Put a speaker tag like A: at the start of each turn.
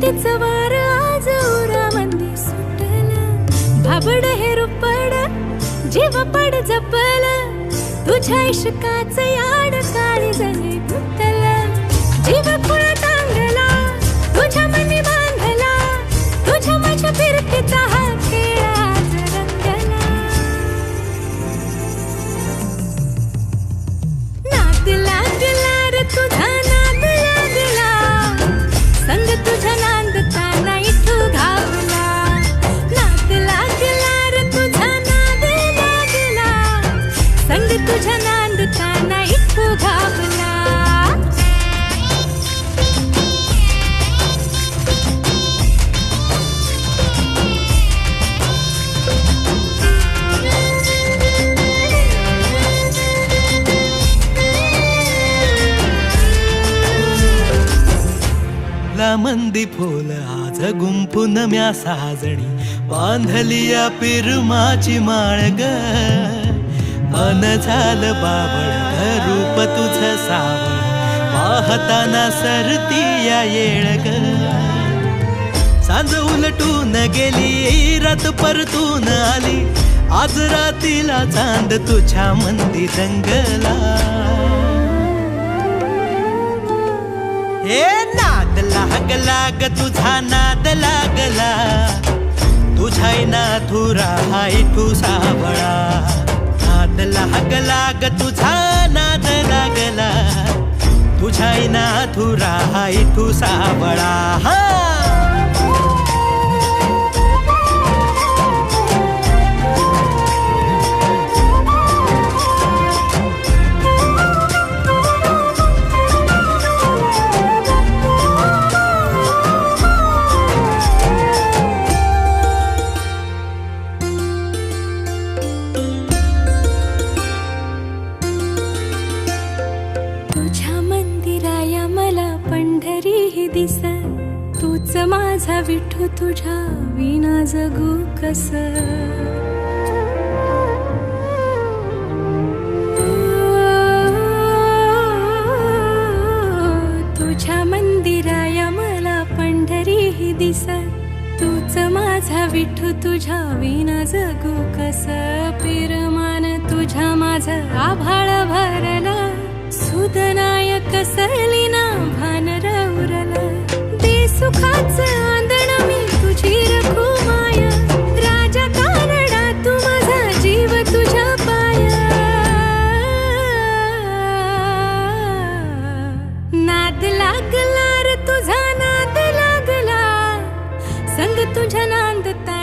A: प्रीतीच वार आज उरामंदी सुटलं, भाबड हे रुपड जीव पड जपल, तुझ्या इश्काच याड काळी जले फुटल, जीव खुळा टांगला तुझ्या मनी बांधला, तुझ्या माझ्या फिरतीचा हा खेळ आज रंगला. नाद लागला रे तुझा नाद लागला, संग तुझ्या नांदताना इथू घावला. नाद लागला रे तुझा नाद लागला, संग तुझ्या नांदताना इथू घावला.
B: मंदी फुल आज गुंफून म्या साजणी, बांधलिया पिरमाची माळ ग. मन झालं बाबळ रूप तुझ सावळ, पाहताना सरती या येळ ग. सांज उलटून गेली रात परतून आली, आज रातीला चांद तुझ्या मंदी रंगला. हे नाद लागला ग तुझा नाद लागला, तुझ्या नाथुरा हाय तू सावळा. नाद लागला ग तुझा नाद लागला, तुझ्या नाथुरा हाय तू सावळा.
A: तुझ्या मंदिराया मला पंढरी दिस, तूच माझा विठू तुझ्या विना जगू कस. तुझ्या मंदिराया मला पंढरी दिस, तूच माझा विठू तुझ्या विना जगू कस. पिरमान तुझ्या माझं आभाळ भरला, सुदनाय कसली ना भान रवरला. दे सुखाच आंदण मी तुझी रखू माया, राजा कानडा तू माझा जीव तुझ्या पाया. नाद लागला रे तुझा नाद लागला, संग तुझ्या नांदता